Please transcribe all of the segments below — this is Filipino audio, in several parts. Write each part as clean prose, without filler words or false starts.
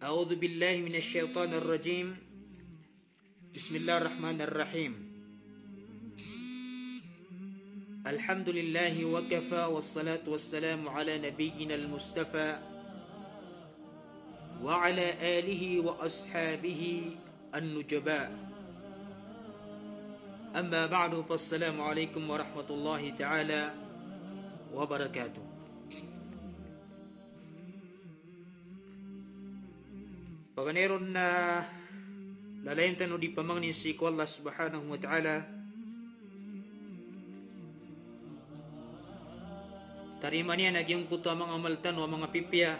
أعوذ بالله من الشيطان الرجيم. بسم الله الرحمن الرحيم. الحمد لله وكفى والصلاة والسلام على نبينا المصطفى وعلى آله وأصحابه النجباء. أما بعد فالسلام عليكم ورحمة الله تعالى وبركاته. Paganeron na lalayan tano di pamangnin si ko Allah subhanahu wa ta'ala tarima niya nagyang kuto mga amaltan o mga pipya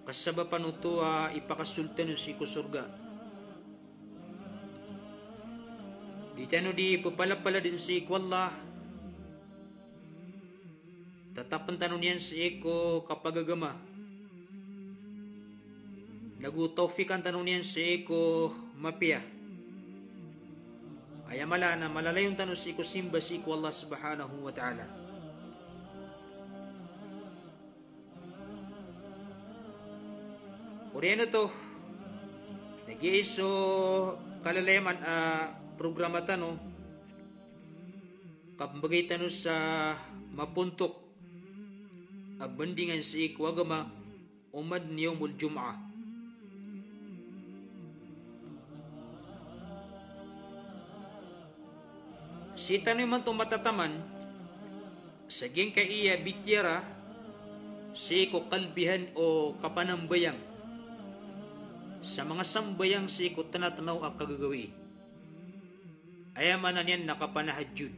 kasabapan ito ipakasultan si ko surga di tano di papalapala din si ko Allah tatapan tano niyan si ko kapagagama nagutawfikan tanong niyan si Eko mapia. Ayamala na malalayong tanong si Eko simba si Eko Allah subhanahu wa ta'ala. Oriano to, nag-iiso kalalayaman programa tanong, kapambagay tanong sa mapuntok, abandingan si Eko agama, umad niyong Jum'ah. Si tanong man itong matataman, saging ka iya bityara, si ko kalbihan o kapanambayang, sa mga sambayang si ko tanatanaw ang kagagawi. Ayaman na niyan nakapanahadjud.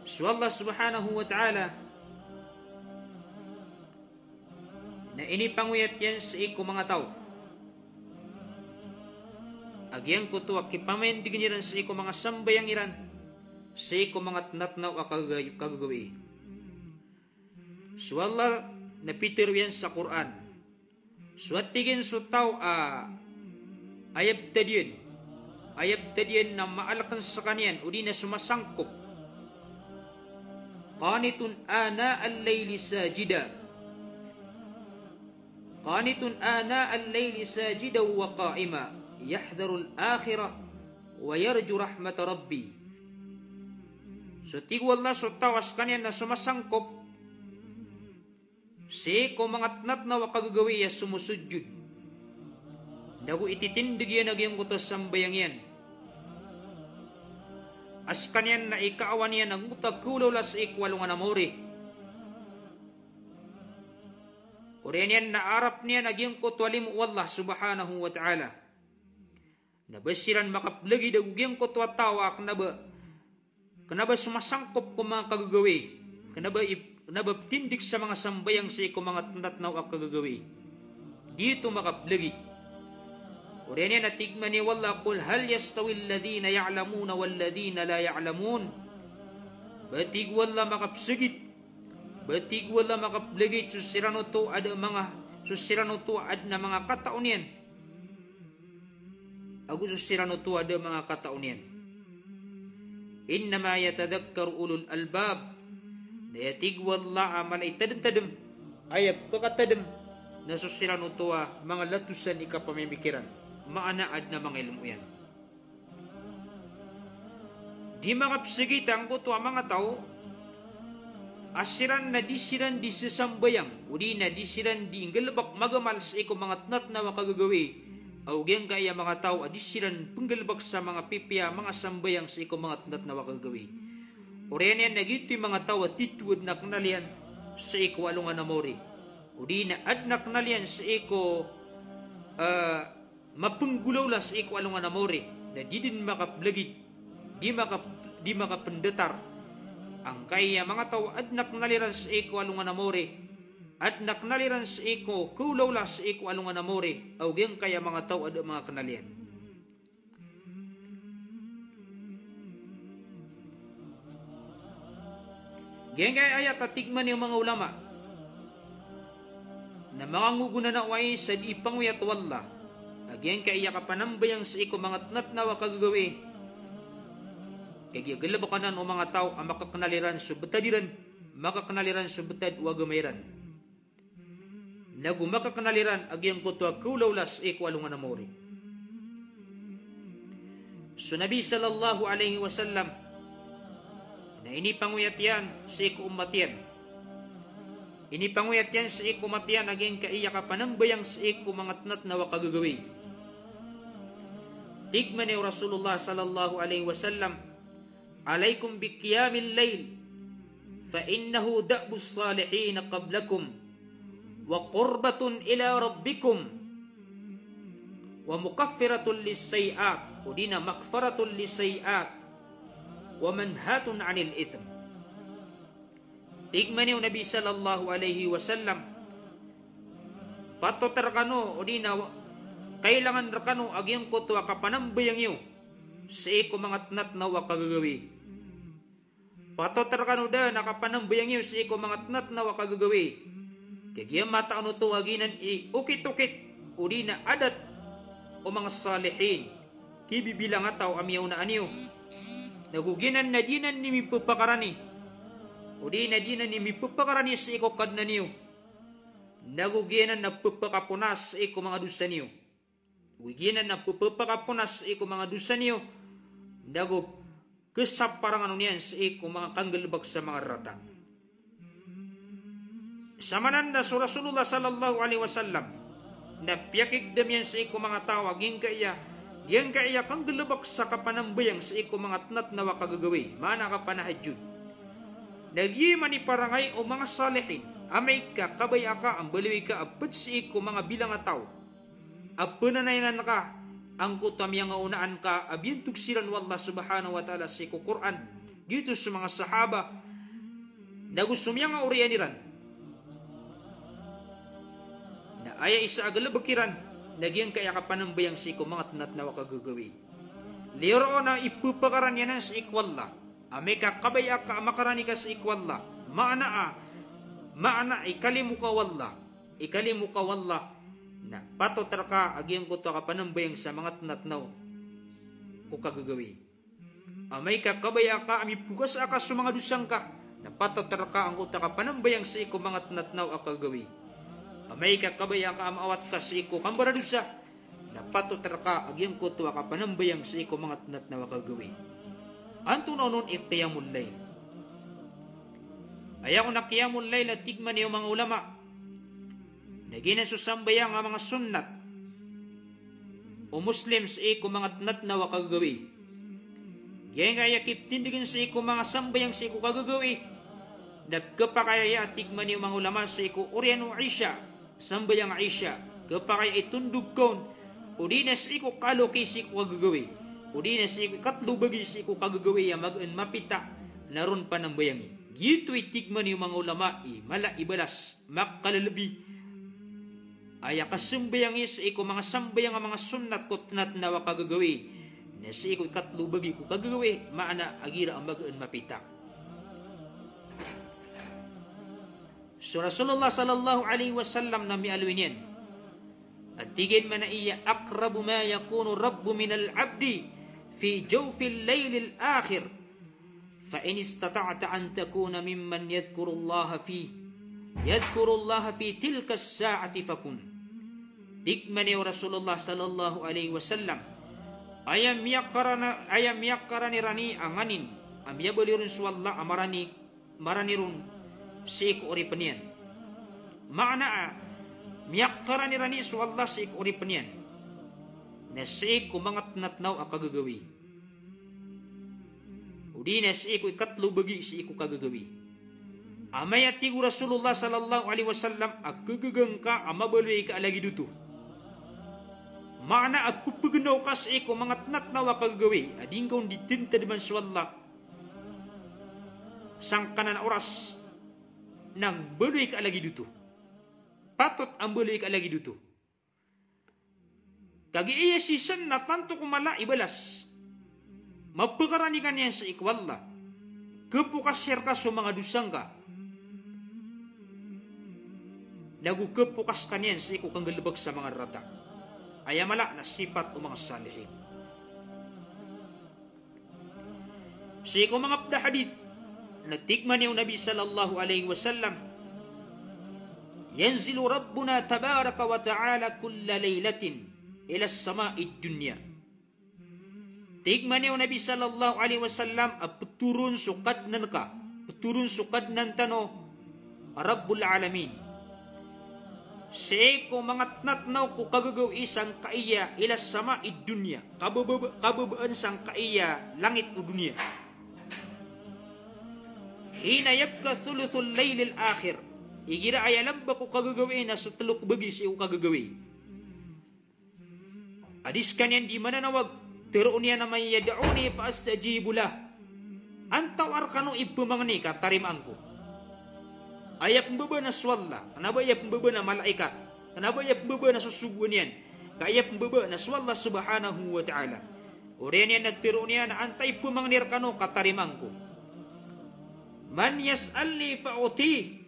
So Allah subhanahu wa ta'ala na inipanguyat yan sa iko mga tao. Agyang ko to akipamendig niran sa iko mga sambayang iran, sa iko mga natnaw kagagawi. So Allah napitir yan sa Quran. So at tigin so tao ayab tadiyan na maalakan sa kanyan o di na sumasangkop. Qanitun ana al-layli sajida. قانت آناء الليل ساجدا وقائما يحذر الآخرة ويرجو رحمة ربي. So tigo Allah so tawas kanya na sumasangkop si ko mga tnat na wakagagawi ya sumusudjud. Dago ititindig yan nagyang kutos sambayang yan. As kanyan na ikaawan yan ang utagkulaw las ikwalungan amori. Kuriyan na arap niya naging kutwalim Allah subhanahu wa ta'ala. Nabasiran makaplagi dagugyang kutwa tawa kanaba sumasangkop ko mga kagagawi. Kanaba tindig sa mga sambayang si ko mga tanatnaw ang kagagawi. Dito makaplagi. Kuriyan na tigman ni Allah kul hal yastawi alladhina ya'lamuna walladhina la ya'lamun. Batig wala makapsigit. Batig wala makaplagi susirano to ad na mga kataon yan. Ako susirano to ad mga kataon yan. Innama yatadakkar ulul albab. Nayatig wala amalay tadam ayab kakatadam na susirano to mga latusan ikapamimikiran. Maanaad na mga ilmo yan. Di makapsigit ang kuto ang mga tao asiran na disiran di sasambayang, udi na disiran di inggalabak magamal sa iko mga tnat na makagagawi, augyang kaya mga tao adisiran penggalabak sa mga pipya, mga sambayang sa iko mga tnat na makagagawi. Uriyan yan nagiti mga tao atitude na kanalian sa iko alungan amori. Udi na adnak nalian sa iko mapunggulaw la sa iko alungan amori, na di din makaplagid, di makapendetar. Ang kaya mga tao adnak naliran sa iko alungan amore, adnak naliran sa iko kulaw la sa iko alungan amore, augyang kaya mga tao ad mga kanalian. Gengay ayat atigman yung mga ulama na mga nguguna na way sa di panguyat wala agyan kaiya ka panambayang sa iko mga tnat na wakagagawi. Kaya galabakan o mga tao ang makakanaliran subetadiran, makakanaliran subetad wagamayran. Nagu makakanaliran agyan kutwa kulawlas iko alungan na mori. So Nabi sallallahu alaihi wasallam na inipanguyat yan sa iko umatian. Inipanguyat yan sa iko umatian aging kaiya ka panambayang sa iko mga tnat na wakagagawi. Tigman ni Rasulullah sallallahu alaihi wasallam, alaikum biqiyamil layl fa innahu da'bus salihin qablakum wa qurbatun ila rabbikum wa mukaffiratun lis-sayi'at o dina makfaratun lis-sayi'at wa manhatun 'anil ithm. Tigman ni Nabi sallallahu alaihi wasallam, patotar kano o dina kailangan rakano agyang kutwa kapanambayang iyo sa iko mga tnat na wakagagawi. Patotar kano da nakapanambayang iyo sa iko mga tnat na wakagagawi. Kaya mata ano to aginan ukit-ukit o dina adat o mga salihin kibibilang ataw amyaw na aniyo. Naguginan na dinan ni mipupakarani o di na dinan ni mipupakarani sa iko kad na niyo. Naguginan na pupakapunas sa iko mga dusa niyo. Naguginan na pupakapunas sa iko mga dusa niyo. Nagu kesap parang ano niyan sa iko mga kanggalbag sa mga rata. Samananda sa Rasulullah sallallahu alaihi wasallam na piyakigdam yan sa iko mga tawag yung kaya kang galabak sa kapanambayang sa iko mga tnat na wakagagawi mana ka panahadjud. Nagyiman ni parangay o mga salihin amay ka kabaya ka ang baliwi ka apad sa iko mga bilang ataw apunanayanan ka ang kutam yang unaan ka abiyantug silan wallah subhanahu wa ta'ala sa iko Quran dito sa mga sahaba na gusto nga urianiran na aya isa agalabakiran nagyang kaya ka panambayang sa iko mga tnat na wakagagawi. Liro na ipupakaran yan sa ikwallah amay ka kabaya ka makarani ka sa ikwallah maana ikalimu ka wallah na patotar ka agyang kuto ka panambayang sa mga tnatnaw o kagagawi. Amay ka kabaya ka amipugas ka sa mga dusang ka na patotar ka ang kuto ka panambayang sa iko mga tnatnaw o kagagawi. Amay ka kabaya ka amawat ka sa iko kambaradusa na patotar ka agyang kuto ka panambayang sa iko mga tnatnaw o kagagawi. Anto na nun iqiyamul layl. Ayaw na qiyamul layl at tigman yung mga ulama na ginasusambayang ang mga sunnat o Muslims iko mga tnat na wakagagawi. Gaya nga yakip tindigin sa iko mga sambayang sa iko kagagawi. Nagkapakaya at tigman yung mga ulama sa iko Urian o Aisha, sambayang Aisha, kapakaya itundog kon o di na sa iko kaloki sa iko kagagawi. O di na si katlubagi si ko kagagawi ya mag-un mapita naron pa ng bayangi. Gito itigman yung mga ulama mala ibalas makalalabi. Aya kasumbayangi sa iko mga sambayang mga sunnat ko tnat na wakagagawi. Na si iko katlubagi ko kagagawi maana agira ang mag-un mapita. So Rasulullah sallallahu alaihi wasallam na mialwin yan. At tigin man na iya akrabu ma yakunu rabbu minal abdi في جوف الليل الآخر فإن استطعت أن تكون ممن يذكر الله في تلك الساعة فكن. Tikmani رسول الله صلى الله عليه وسلم ayam yakarani rani anganin am yabalirun suwalla maranirun si ko ori penian makna miyakarani rani suwalla si ko ori penian na si ko mga tnatnaw ang kagagawi. O di na si ko ikatlubagi si ko kagagawi. Amay atigo Rasulullah sallallahu alaihi wasallam agkagagang ka amabaloy ka alagi duto. Maana agpupaganaw ka si ko mga tnatnaw ang kagagawi. Ading kong ditinta diman suwalla sang kanan oras nang baloy ka alagi duto. Patot ang baloy ka alagi duto. Kagi iya sisan na tanto kumala ibalas. Mapagkarani ka niyan sa ikwalla. Kepukas ka sa mga dusang ka. Nagukepukas ka niyan sa iko kang galubag sa mga rata. ayamala na sipat o mga salihin. Sa iko mga pda hadith, nagtikman niyo Nabi sallallahu alaihi wasallam, yanzilu Rabbuna tabaraka wa ta'ala kulla laylatin ila as-sama'i dunya. Tigman niyo Nabi sallallahu alaihi wasallam turun sukad nan ka, turun sukad nan tano Rabbul alamin. Sa iko mga tnatnaw ko kagagaw isang kaiya ila sama'i dunya, kababaan sang kaiya langit o dunya. Hina yabka thuluthul laylil akhir, igira ay alam ba ko kagagawin na sa tulok bagi siya ko kagagawin. Adis kanyan di mananawag, tiroon niya na may yada'uni paastajibu lah. Antawar kanu ibumangni ka tarimaan ko. Ayap mbaba na swalla, kanaba ayap mbaba na malaikat, kanaba ayap mbaba na susubuan yan, kayap mbaba na swalla subhanahu wa ta'ala. Uriyan yan nagtiroon niya na antay pumangnir kanu katarimaan ko. Man yas'alni fa'uti,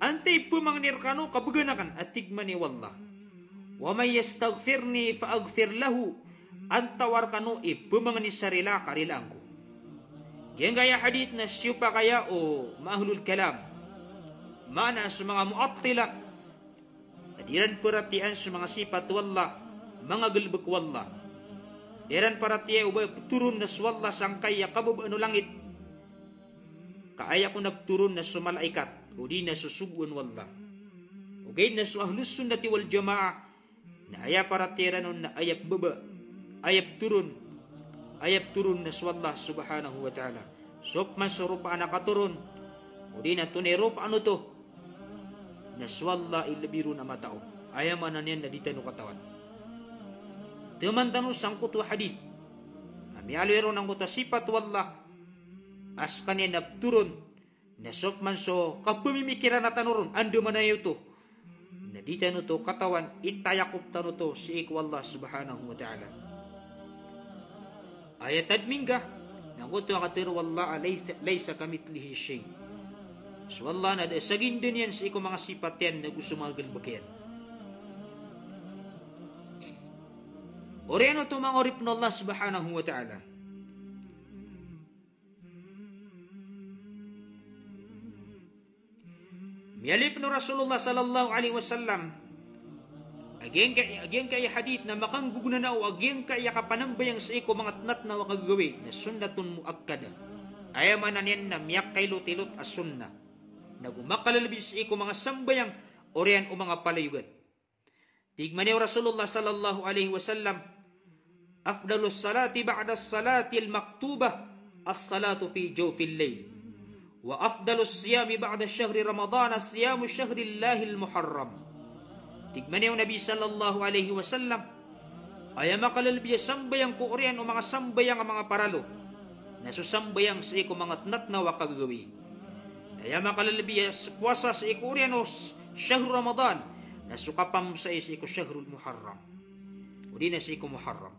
antay pumangnir kanu kabuganakan at tigmani wallah. Wa may yastaghfirni fa'aghfir lahu, antawar kanu ipumangni sarila karilaan ko. Yan gaya hadith na siyo pa kaya o maahlul kalam, mana sa mga mu'attila, adiran perhatian sa mga sifat wallah, mga gulbuk wallah. Diran perhatian ubay turun na swallah sangkay yakabub ano langit, kaaya ko nagturun na sa malaikat, o di na susubuan wallah. O gayad na sa ahlus sunnati wal jamaah, na aya para tiranon na ayap baba, ayap turun na sa Allah subhanahu wa ta'ala. Sok man sa rupa nakaturun, o di na tunay rupa ano to, na sa Allah ilabiru na matao. Ayaman na niyan na di tayo katawan. Tumantano sangkot wa hadith, kami alwero ng kuta sipat wallah, as kanina nagturun, na sok man so kapumimikiran na tanurun, ando man na ito, na di tayo to katawan, itayakop tano to si ikwallah subhanahu wa ta'ala. Ayat admingga, nang kuto ang katiro wallah laysa kamitlihi shay. So wallah na sagin din yan si iko mga sipat yan na gusto mga galbakyan. Oriano to mga orip na Allah subhanahu wa ta'ala. Miyalip no Rasulullah sallallahu alaihi wasallam, agyan kay hadith na makangguguna na o agyan kay kapanambayang sa iko mga tnat na wakagawi na sunnatun muakkada. Ayaman na niyan na miyak kay lutilot as sunna. Nagumakalalabi sa iko mga sambayang orian o mga palayugan. Tigman niyo Rasulullah sallallahu alaihi wasallam, afdalus salati ba'da salati al-maktubah as-salatu fi jawfil layl. Wa afdalus siyami ba'da syahri Ramadan siyamu syahrillahi al-muharram. Tigman niyo Nabi sallallahu alaihi wasallam, ay makalalbiya sambayang ko orian o mga sambayang mga paralo, na susambayang sa iko mga tnat na wakagawi. Ay makalalbiya puasa sa iko orian o syahru Ramadan, na sukapam sa iko syahrul muharram. O di na sa iko muharram.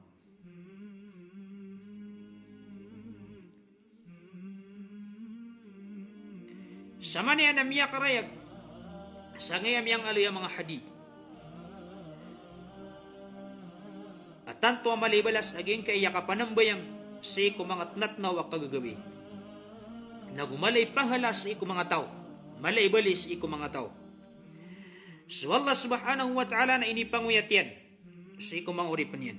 Sama niya na miya karayag, sa ngayam yang aliyang mga hadith. At tanto ang malibalas aging kaya kapanambayang sa iko mga tnat na wakagagawi. Nagumalay pahalas sa iko mga tao, malay balis sa iko mga tao. So Allah subhanahu wa ta'ala na inipanguyat yan sa iko mga uripan yan.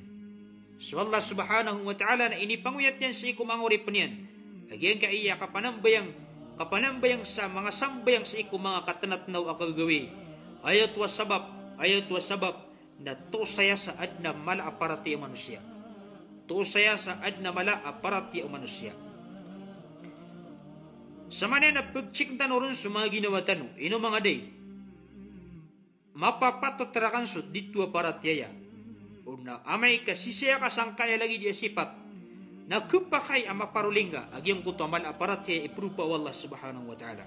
So Allah subhanahu wa ta'ala na inipanguyat yan sa iko mga uripan yan. Aging kaya kapanambayang sa mga sambayang sa iko mga katanatnaw ang kagagawi. Ayat wa sabab na tusaya sa adna mala aparati ang manusia. Tusaya sa adna mala aparati ang manusia. Sa manan na pagchik tanurun sa mga ginawa tanu, ino mga day, mapapatot terakan so dito aparatiya. Una amay kasisaya kasangkaya lagi dia sifat, na kupakay ang maparulinga agyang kuto amal aparat siya iprupa wallah subhanahu wa ta'ala.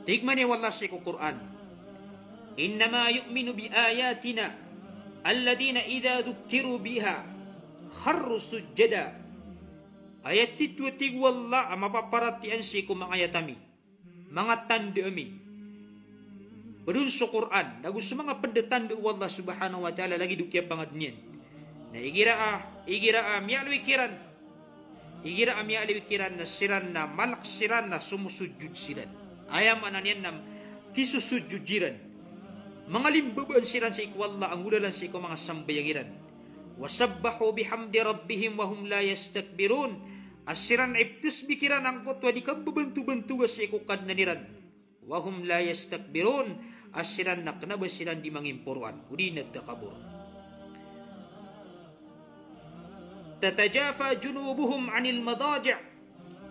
Tigman niya wallah sa Quran, innama yu'minu bi ayatina alladina idha dhukkiru biha kharru sujjada. Ayat titwatig wallah ang mapaparatian siya kung mga ayatami, mga tandami, Padun sa Quran, nagu sa mga pendetan do Allah subhanahu wa ta'ala lagi dukia pangadnian. Na igira mialwi kiran. Igira mialwi kiran na siran na malak siran na sumusujud siran. Ayam ananian nam kisusujud jiran. Mga limbaban siran sa ikwalla ang udalan sa ikaw mga sambayangiran. Wasabbahu bihamdi rabbihim wahum la yastakbirun. Asiran ibtis bikiran ang kotwa di kababantu-bantu sa ikukad na niran. Wahum la yastakbirun. Asiran na kanabasiran di mangimpuruan. Udi nagtakabur. Tatajafa junubuhum anil madaji'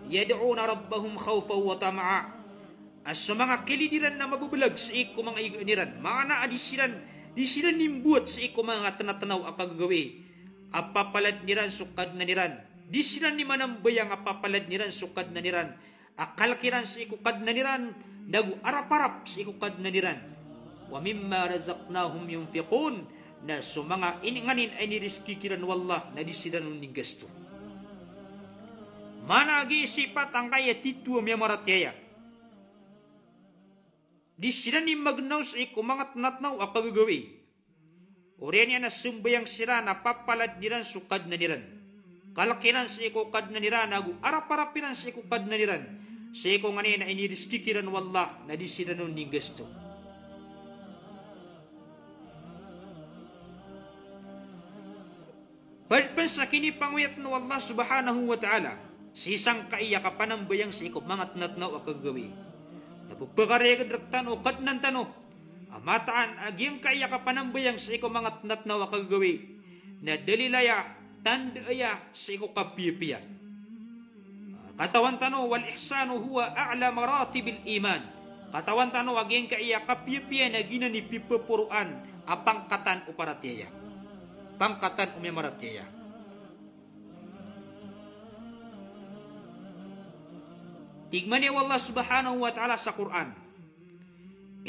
yad'una rabbahum khawfaw wa tama'a. As sa mga kilidiran na mabubulag sa iko mga iganiran. Mana di sila nimbuat sa iko mga tanatanaw akagawi. Apapalad niran sukad na niran. Di sila ni manambayang apapalad niran sukad na niran. Akalkiran sa iko kad na niran. Dagu arap-arap sa iko kad na niran. Wa mimma razaqnahum yunfiqun. Na so mga ininganin ay niriskikiran wallah na di sila nun gasto. Managi sipat ang kaya titu miyamaratyaya. Di sila ni magnaw sa iko mga tanatnaw akagagawi. Uriyan niya na sumbayang sila na papalad niran sukad na niran. Kalakiran sa iko kad na niran. Nagu arap-arapiran sa iko kad na niran. Sa iko nganin na iniriskikiran wallah na di sila nun gasto. Pagpan sa kinipangwit no Allah subhanahu wa ta'ala, sisang kaiya ka panambayang sa ikop mga tanatnaw akagawi. Napupagariagad raktan o kadnan tano, amataan agyang kaiya ka panambayang sa ikop mga tanatnaw akagawi, na dalilaya, tandaya sa ikop kapipiya. Katawan tano, wal ihsanu huwa a'la maratibil iman. Katawan tano, agyang kaiya kapipiya na ginanipipapuruan, apangkatan o paratiyaya. Pangkatan umemaratya. Tigman niya Allah subhanahu wa ta'ala sa Quran.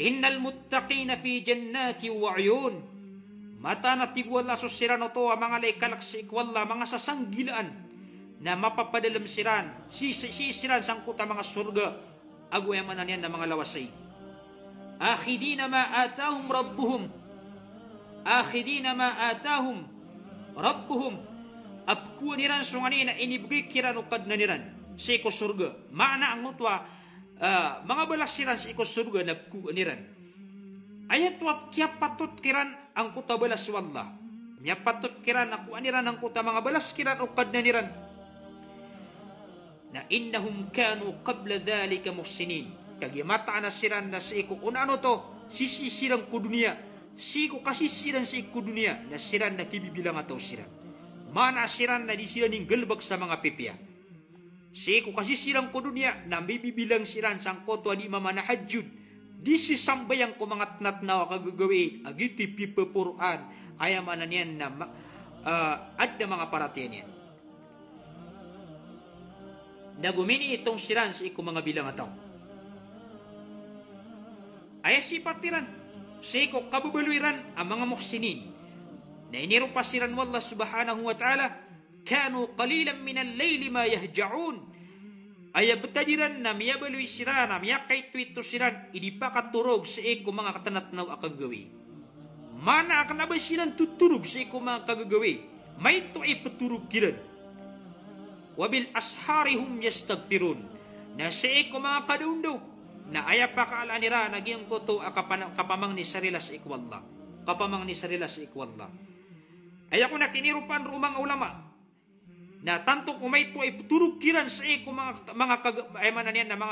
Innal muttaqina fi jannati wa uyun. Mata na tigwala so siran to mga laikalak si ikwalla mga sasanggilaan na mapapadalam siran. Siran sangkuta mga surga. Ago yaman niyan na mga lawasay. Akhidina ma atahum rabbuhum. Akhidina ma atahum rabbuhum apkuan niran sungani na inibigay kiran ukad na niran sa iko surga. Maana ang mutwa mga balas siran sa iko surga na kuan niran. Ayat wap kya patut kiran ang kuta balas wallah. Nya patut kiran ako aniran ang kuta mga balas kiran ukad na niran. Na innahum kanu qabla dhalika muhsinin. Kagimata na siran na sa iko unano to sisirang ku dunia. Siko kasisiran sa iku dunia na siran na kibibilang ataw siran. Mana siran na di sila ning galbag sa mga pipiya. Siko kasisiran ko dunia na bibibilang siran sang kotwa di mamanahadjud. Di si sambayang ko mga tnatnaw kagagawi agiti pipapuruan ayamanan yan na adda mga paratiyan yan. Nagumini itong siran sa iku mga bilang ataw. Ay sipatiran. Seko kabubaluiran ang mga muhsinin na inirupasiran wallah subhanahu wa ta'ala kanu qalilan minal layli ma yahja'un ay abtadiran na miyabaluy siran na miyakay tuwito siran idipakaturog sa eko mga katanatnaw akagawi. Mana akan abay silang tuturog sa eko mga kagagawi may ito ay paturog kiran. Wabil asharihum yastagfirun na sa eko mga kadundaw na aya pa kaalanira naging koto kapamang ni sarilas ikwallah. Kapamang ni sarilas ikwallah. Ay ako nakinirupan rumang ulama na tanto kumay to ay turukiran sa iko mga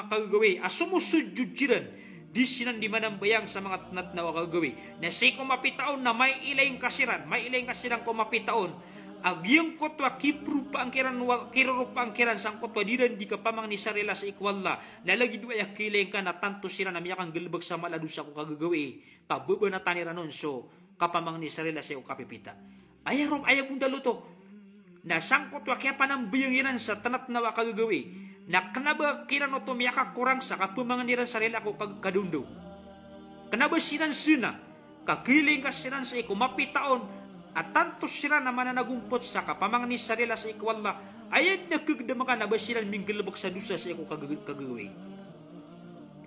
kagagawi asumusujud kiran di sinan di manambayang sa mga natnaw kagagawi na sa iko mapitaon na may ilayng kasiran ko mapitaon agyang kotwa kiprupa ang kiran sang kotwa diran di kapamang ni sarila sa ikwalla lalagi doon ay kileng ka na tanto sila na miyakang galbag sa maladusa ko kagagawi kababa na tanira nun so kapamang ni sarila sa kapipita ayarom kung daluto na sang kotwa kaya panambayangiran sa tanat nawa kagagawi na kanaba kiran o tumiyaka kurang sa kapamang ni sarila ko kadundo kanaba sinan suna kakiling ka sinan sa iko mapitaon at tanto sila naman na nagumpot sa kapamang ni sarila sa ikwalla ayad na kagdamakan na ba sila minggalabak sa dusa sa iko kagagawi.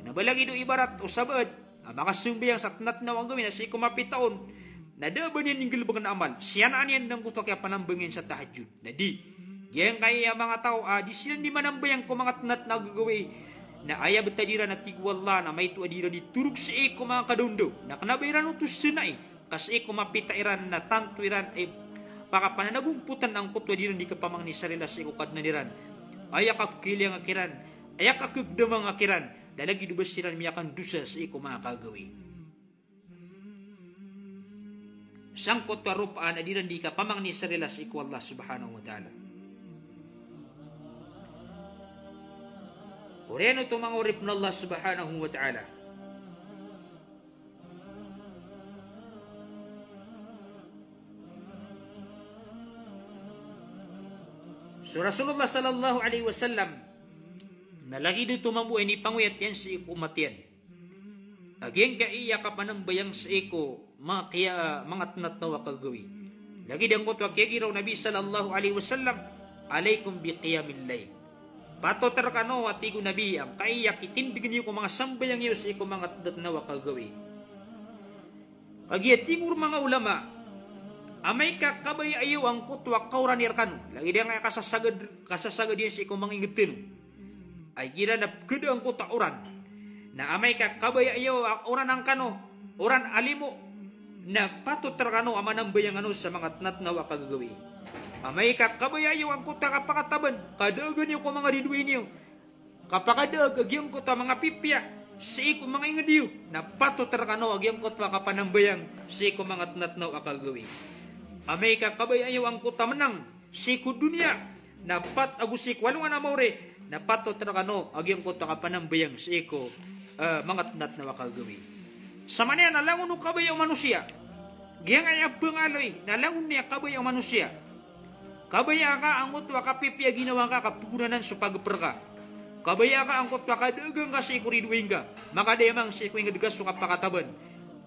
Kinabalagi do ibarat o sabad ang mga sumbayang sa tanat na gawin na sa ikumapitaon na daban yan yung gilbangan amal siyanaan yan ng kuto kaya panambangin sa tahajud na di yan kaya mga tao di sila di manambayang ko mga tanat na gagawin na aya betadira na tigwalla na may tuadira di turuk sa iko mga kadundo na kanabayran utos sinay kasi iko mapitairan na tantuiran baka pananagumputan ang kutwadiran di kapamang ni sarila sa iko kadnaniran aya kakili ang akiran aya kakagdam ang akiran dalagi dubas sila miyakan dusa sa iko mga kagawi sangkot warupaan adiran di kapamang ni sarila sa iko Allah subhanahu wa ta'ala. Kureno itong mga urip na Allah subhanahu wa ta'ala. So Rasulullah sallallahu alaihi wasallam nalagi dito mamuhay ni panguyat yan sa iko matyan. Aging kaiya ka panambayang sa iko mga tanat na wakagawi. Lagi dang kutwa kaya Nabi sallallahu alaihi wasallam alaikum biqiyamil layl. Pato terkano atigo nabi ang kaiyak itindigin niyo ko mga sambayang iyo sa iko mga tadat na wakagawi. Kagiyatingur mga ulama, amay kakabay ayaw ang kutwa kauran irkan. Lagi dia nga kasasagad yan sa iko mga ingetin. Ay gira na gede ang kuta uran. Na amay kakabay ayaw ang uran ang kano, uran alimo. Na pato terkano amanang bayang ano sa mga tanat na wakagawi. Amay kakabayayaw ang kuta kapakataban. Kadagan niyo ko mga diduin niyo. Kapakadag agyang kuta mga pipya. Si iko mga ingadiyo. Napato terkano agyang kuta kapanambayang. Si iko mga tanatnaw akagawi. Amay kakabayayaw ang kuta menang. Si iko dunia. Napat agusik walungan amore. Napato terkano agyang kuta kapanambayang. Si iko mga tanatnaw akagawi. Sama niya nalangon ng kabayaw manusia. Giyang ay abangaloy. Nalangon niya kabayaw manusia. Kabaya ka ang kutwa kapipya ginawa ka kapunanan sa pagper ka. Kabaya ka ang kutwa kadagang ka sa ikuriduin ka. Makademang sa ikuing degas sa kapakataban.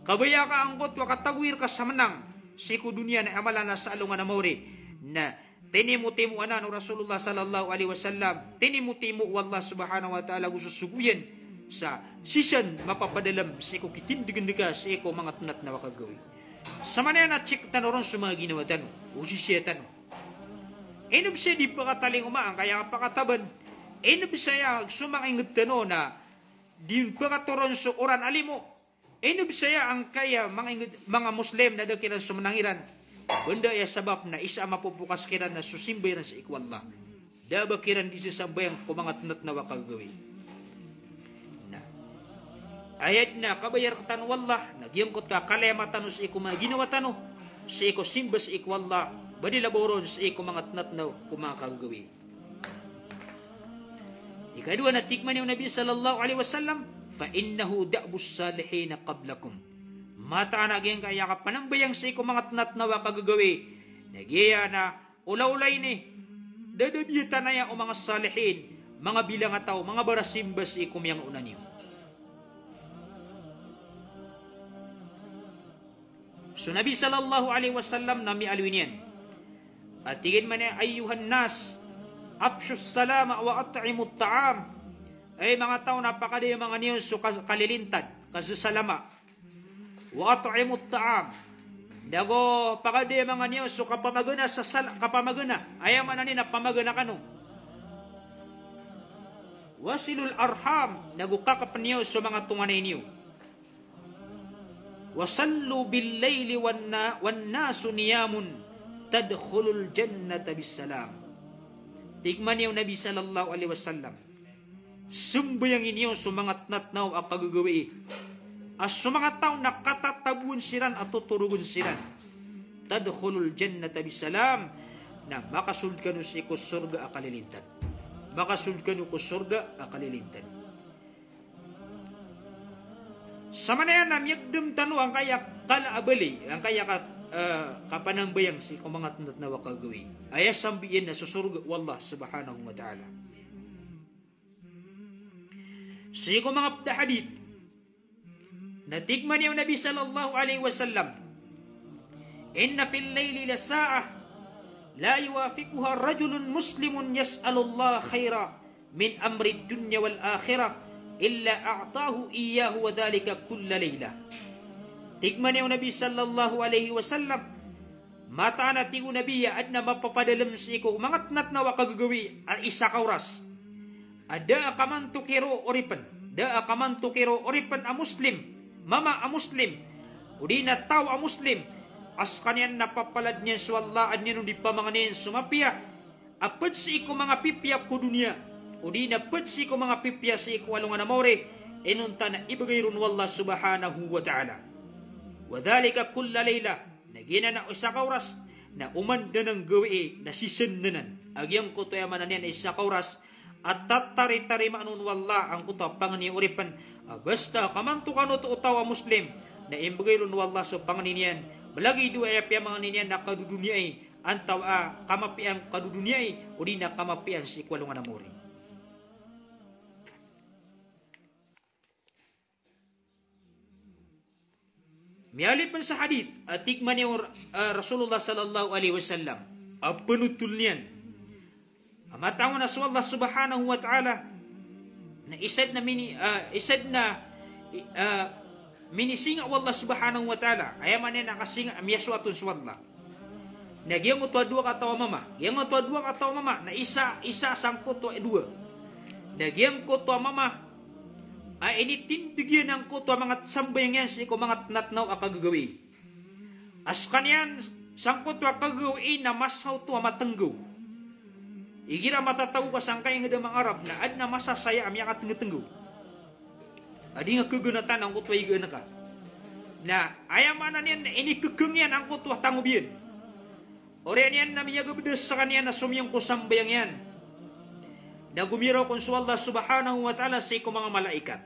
Kabaya ka ang kutwa katagwir ka sa menang. Sa iku dunia na amalana sa alungan na mauri. Na tinimu-timu anan Rasulullah sallallahu alaihi wasallam. Tinimu-timu Allah subhanahu wa ta'ala gususuguyan sa sisan mapapadalam sa iku kitindigan ka sa iku mga tanat na wakagawi. Sama na yan at chik tanoron sa mga ginawa tanong. Usisya tanong. Enob siya di pakataling umaan, kaya pakataban. Enob siya sumangingit tano na di pakaturon sa oran alimo. Enob siya ang kaya mga Muslim na dakilan sa manangiran. Banda ya sabab na isa mapupukas kiran na susimbayan sa ikwallah. Daba kiran di sasambayang kumangat nat na wakagawi. Ayat na kabayar katan wallah, nagyangkot ka kalematan sa iku mga ginawa tano. Sa iku simba sa ikwallah. Badi laboron sa iko mga tanatnaw kumakagawi. Ikadua na tikman yung Nabi sallallahu alaihi wasallam, fa innahu da'bus salihin qablakum. Mataan agyan kaya ka panambayang sa iko mga tanatnaw kagagawi. Nagyaya na ulaulay ni dadabiyatan na ya o mga salihin, mga bilang ataw, mga barasimba sa iko miyang una niyo. So Nabi sallallahu alaihi wasallam nami alwin yan. At tigin man ayuhan nas, afshus salama wa at'imut ta'am. Ay mga tao napakadi mga niyo so kalilintad, kasusalama. Wa at'imut ta'am. Dago pakadi mga niyo so kapamagana sa kapamagana. Ay man ani na pamagana kanu. Wasilul arham, dago kakapan niyo so mga tunganay niyo. Wasallu bil layli wan nasu niyamun. Tadkhulul jannata bisalam. Tigman niyo Nabi sallallahu alaihi wasallam. Sumbayang inyo sumangat natnaw ang pagagawi. As sumangat tao nakatatabuan siran at tuturugon siran. Tadkhulul jannata bisalam. Na makasuld kanu sa iko surga akalilintan. Makasuld kanu ko surga akalilintan. Sama na yan namyagdam tanu ang kaya kalaabali. Ang kaya kapanambayang si kumangat na wakagawi. Ayas sambiin na susurga wallah subhanahu wa ta'ala. Si kumangat na hadith, natigman yung Nabi sallallahu alaihi wasallam, inna fil layli la sa'ah, la yuwafikuha rajulun muslimun yas'alullah khaira min amri dunya wal akhirah, illa a'tahu iyyahu wa dhalika kulla layla. Tikman yung Nabi sallallahu alaihi wasallam, mata na tigo Nabiya at na mapapadalam si ko, mangat nat na wakagagawi at isa ka oras. Ada kaman tukiro oripan, da kaman tukiro oripan a Muslim, mama a Muslim, udi na tao a Muslim, as kanyan napapalad niya swallaan niya nung di pa mga niyan sumapia, apad si ko mga pipya ko dunia, udi na pad si ko mga pipya si ko walungan amore, inunta na ibagay ron wallah subhanahu wa ta'ala. Wadhalika kulla layla, nagina na isa ka oras, na umanda ng gawi na sisennanan. Agyang ko to yaman na niyan isa ka oras, at tatari-tari maanun wallah ang kuta pangani uripan. Basta kamanto kano to utawa Muslim, na imbagay ron wallah so pangani niyan. Balagi dua yapya mga niyan na kaduduniay, antaw kamapian kaduduniay, o di na kamapian si kwalungan amori. Mialipan sa hadith, tikman niya Rasulullah sallallahu alaihi wasallam, penutul niyan. Amatangon na Allah subhanahu wa ta'ala, na isad na minisinga Allah subhanahu wa ta'ala, ayaman niya nakasinga, amyaswatun swalla. Nagyang utwa dua katawa mama, na isa sangkot to dua. Nagyang kutwa mama, initindigyan ng kuto mga sambayang yan si ko mga natnaw akagagawi. As kanyan, sangkot wa kagagawi na masaw to matenggaw. Igira matataw ka sangkay nga damang Arab na ad na masasaya amya ka tenggaw. Adi nga kagunatan ang kuto igana ka. Na ayamanan yan, inikageng yan ang kuto tangubiyan. Oriyan yan na miyagabadas sa kanyan na sumiyang ko sambayang yan. Na gumiraw kung sa Allah subhanahu wa ta'ala sa iko mga malaikat.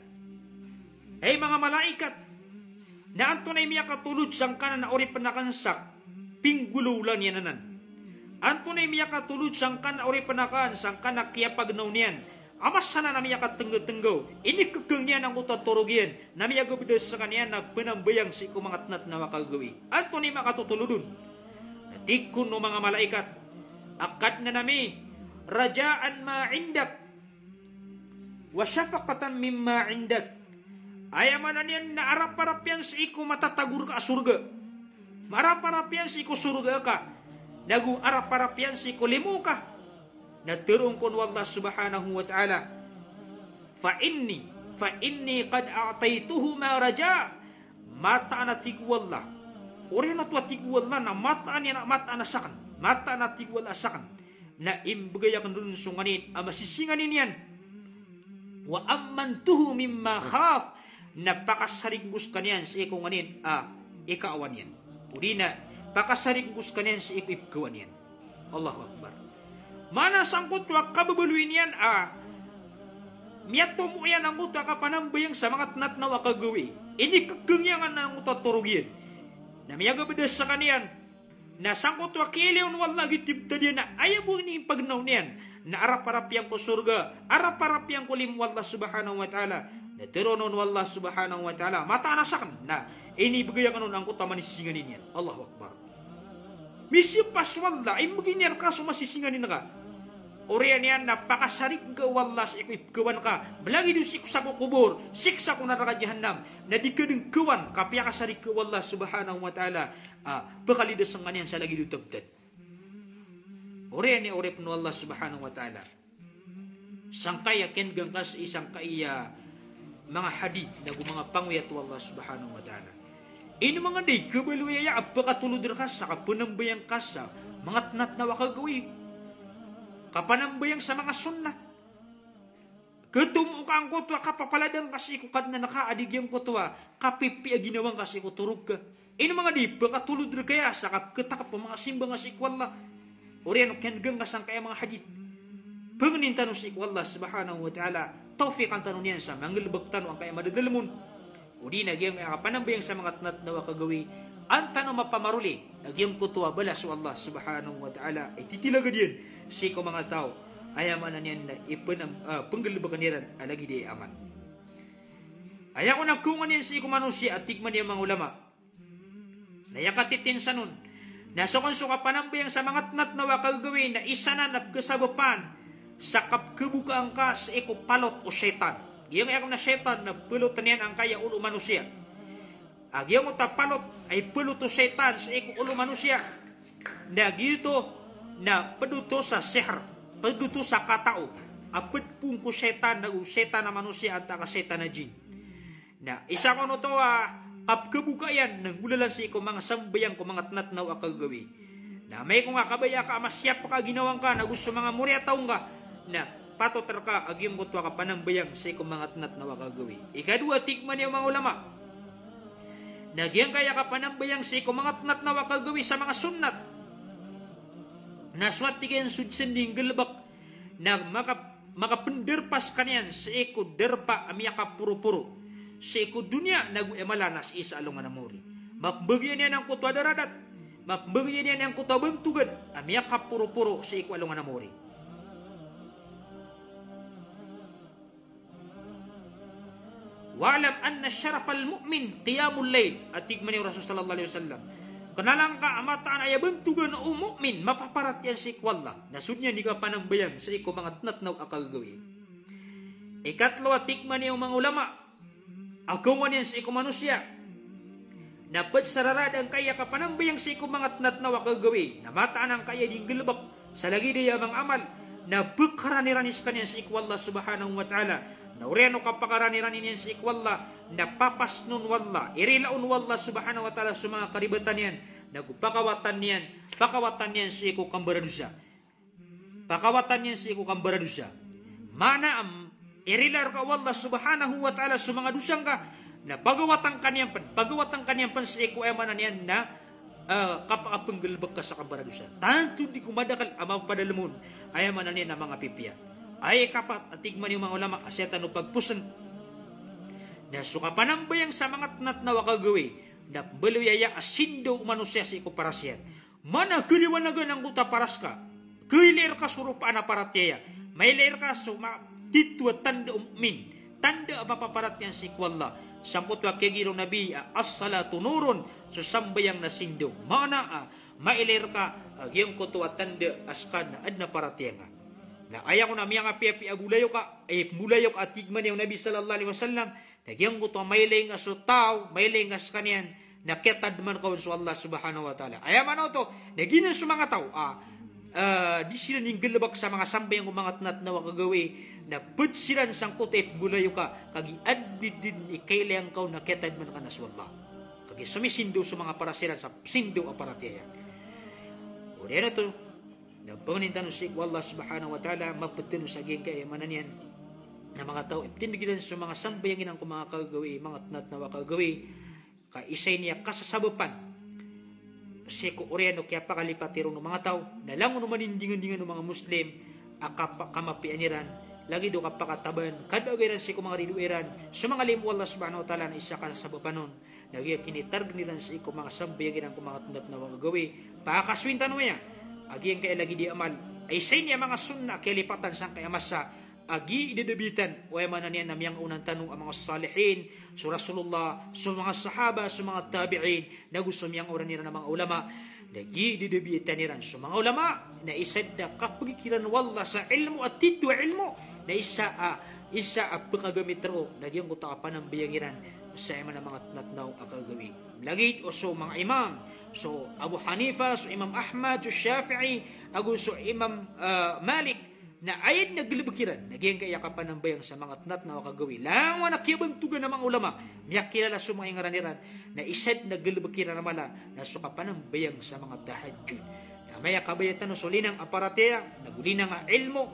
Ay mga malaikat, na anto na imiya katulod sang kanan na ori panakansak, pinggululan yan nanan. Anto na imiya katulod sang kanan na ori panakan, sang kanan kiyapagnaw niyan. Amas sana na miya katenggaw-tenggaw, inikageng niyan ang utaturugyan, na miya gabadas sa kanyan na pinambayang sa iko mga tnat na makagawi. Anto na imiya katutuludun. Natikon no mga malaikat, akad na nami, rajaan ma'indak wa syafaqatan mimma indak. Ayaman na niyan na arap-arap yan sa iko matatagur ka surga. Marap-arap yan sa iko surga ka. Nagu arap-arap yan sa iko limu ka. Naturong kon wallah subhanahu wa ta'ala, fa inni qad a'taytuhu ma raja, mata na tigwallah. Ori na tuwa tigwallah na mata na sakan. Mata na tigwallah sakan. Na imbagayakan dun sunganin amasisinganin yan. Wa ammantuhu mimma khaf, napakasarigus kanyan sa iko nganin ikaawan yan. Udi na pakasarigus kanyan sa iko ipkawan yan. Allahu Akbar. Mana sangkot wa kababaluin yan miyato mo yan ang uta kapanambayang sa mga tnatnaw akagawi. Ini kagengyangan na ang uta turugyan. Na miyagabadas sa kanyan, na sangkot wakiliw wallah gitib tadi na ayaw mo ni pagnaw niyan na arap-arap yang ko surga, arap-arap yang ko lim wallah subhanahu wa ta'ala, na teronon wallah subhanahu wa ta'ala mata nasakan na ini bagayakan nun ang kutama ni sisinganin yan. Allahu Akbar. Misi pas wallah ay maginian ka sumasisinganin ka. Oriyan yan na pakasarik ka wallah sa ikipgawan ka, belagi du sik sa kubur, siksa ko naraka jahannam, na di kadeng kawan kapya kasarik ka wallah subhanahu wa ta'ala, pakalidas ang kanyan sa lagi du tabdad. Oriyan ni orip no Allah subhanahu wa ta'ala. Sangkaya ken gangkas isang kaya mga hadith na mga pangwiyat wallah subhanahu wa ta'ala. Ino mga day kabaluyaya apakatulod ka sa kapanambayang kasa mga tnat na wakagawi. Kapanambayang sa mga sunnat. Ketumu ka ang kutwa, kapapaladang kasi ko kad na nakaadigyan kutwa, kapipi ginawang kasi ko turug ka. Ino mga di, pakatulod rin kaya sa katakap mga simbang kasi ikwalla. Oriyan, kyangang kasang kaya mga hadith. Panganin tanong si ikwalla, subhanahu wa ta'ala, tawfiq ang tanong niyan sa mangalabag tanong ang kaya madadalamon. O di nagyang kapanambayang sa mga tnat na wakagawi, ang tanong mapamaruli, nagyang kutwa balas wa Allah subhanahu wa ta'ala, ay titilaga diyan. Siko mga tao, ayaman na niyan na penggalibakan niyan, alagi di aman. Ayaw ko nagkungan niyan siko manusia at tigman niya mga ulama. Nayakatitin sa nun, nasukon-suka panambayang sa mga tnat na wakagawin na isa na napkasabapan sa kapkabukaan ka sa iko palot o syaitan. Agiyang ako na syaitan na pulutan yan ang kaya ulo manusia. Agiyang utapalot ay puluto syaitan sa iko ulo manusia. Na gito na paduto sa sihr, paduto sa katao. Apit pung ko syaitan na manusia at ka syaitan na jin. Na isa ko no to kapkabukayan ng gulalan sa iko mga sambayang ko mga tnatnaw akagawi. Na may kung akabaya ka amasyap pa ka ginawang ka na gusto mga murya taong ka na patotar ka agyong kutwa ka panambayang sa iko mga tnatnaw akagawi. Ikadua tikman niyo mga ulama. Nagyang kaya ka panambayang sa iko mga tnatnaw akagawi sa mga sunnat. Naswat tigayan sudsending galbak na makapenderpas kanyan sa iko derpa amya ka puro-puro. Sa iko dunya nag-emalanas isa alungan na muri. Mapbagyan niya ng kutwa daradat. Mapbagyan niya ng kutwa bangtugan. Amya ka puro-puro sa iko alungan na muri. Wa'alam anna syarafal mu'min qiyamul layl. At tigman niyo Rasul sallallahu alaihi wasallam. Kanalang ka amataan ay bantugan o mu'min mapaparat yan sa ikwalla. Nasud niya di ka panambayang sa iko mga tnatnaw akagawi. Ikatlo at tigman niyo mga ulama. Agawan yan sa iko manusia. Dapat sararad ang kaya ka panambayang sa iko mga tnatnaw akagawi. Namataan ang kaya ding galbak sa lagi diya mga amal. Na bukaraniranis kanyan sa ikwalla subhanahu wa ta'ala. Nauriano kapakaraniran niyan sa ikwalla, napapasnon walla, irilaon walla subhanahu wa ta'ala sa mga karibatan niyan, nagpakawatan niyan sa iko kambaradusa. Pakawatan niyan sa iko kambaradusa. Mana irilar ka walla subhanahu wa ta'ala sa mga dusang ka, na pagawatan kanyan pan sa iko emanan niyan na kapakapanggalbag ka sa kambaradusa. Tanto di kumadakal amaw padalamon, ayamanan niyan na mga pipiya. Ay kapat at tigman yung mga ulama asetan o pagpusan na suka panambayang sa mga tnat na wakagawi na baluyaya asindo manusia sa iko parasyan mana kiliwanagan ang kuta paras ka kilir ka surupaan na paratyaya may lir ka suma titwa tanda umin tanda mapaparat yan si ikwalla sangkot wa kegirong nabi as-salatu nurun so sambayang nasindo mana mailir ka yung kutuwa tanda askan na adna paratyaya na ayaw ko na miyang api-api abulayo ka, mulayok at tigman yung Nabi sallallahu alaihi wasallam, nagyang ko to mailay nga so tao, mailay nga sa kanyan, naketad man kawan sa Allah subhanahu wa ta'ala. Ayaw man to, naginan sa mga tao, di sila ning galabak sa mga sambayang mga tnat na wakagawi, na pud sila sang kutip bulayo ka, kagi adid din ikailayang kaw naketad man ka na sa Allah. Kagi sumisindo sa mga parasiran sa sindo aparatya. O na to, nagpanginintano si Allah subhanahu wa ta'ala maputino sa aging kayamanan yan na mga tao itindigilan sa mga sambayangin ang mga kagawi mga tnat na wakagawi ka isay niya kasasabapan si ko oriano kaya pakalipatiro ng mga tao na lang mo manindingan-dingan ng mga Muslim kamapianiran lagi do kapakataban kadagaran si ko mga ridueran sa mga limu Allah subhanahu wa ta'ala na isa kasasabapan nun nagya kinitarg nilan si ko mga sambayangin ang mga tnat na wakagawi pakaswintan mo niya agi ang kaya lagi di amal ay sa niya mga sunna kaya lipatan sang kaya masa agi idedebitan o ay manan niya na miyang unang tanong ang mga salihin sa Rasulullah sa mga sahaba sa mga tabi'in na gusto miyang oran nila ng mga ulama lagi idedebitan nila sa mga ulama na isad na kapagikiran wala sa ilmo at tito ilmo na isa pagkagamit ro nagyang kuta ka ng biyangiran sa iman ng mga tnatnaw akagawi lagi o so mga imam so Abu Hanifa, so Imam Ahmad, so Shafi'i, so Imam Malik na ayad naglibakiran nagyang kaya ka panambayang sa mga tnat na wakagawi lang wa nakibantugan ng mga ulama miyakilala sa mga ingaraniran na isad naglibakiran na mala na so ka panambayang sa mga tahajjud na maya kabayatan so linang aparateya nagulinang ilmo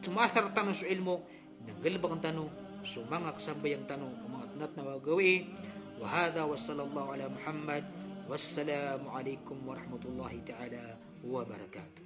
tumasar tanong so ilmo naglibak ang tanong so mga kasambayang tanong ang mga tnat na wakagawi wa hadha wa sallallahu ala Muhammad wassalamu alaikum warahmatullahi ta'ala wabarakatuh.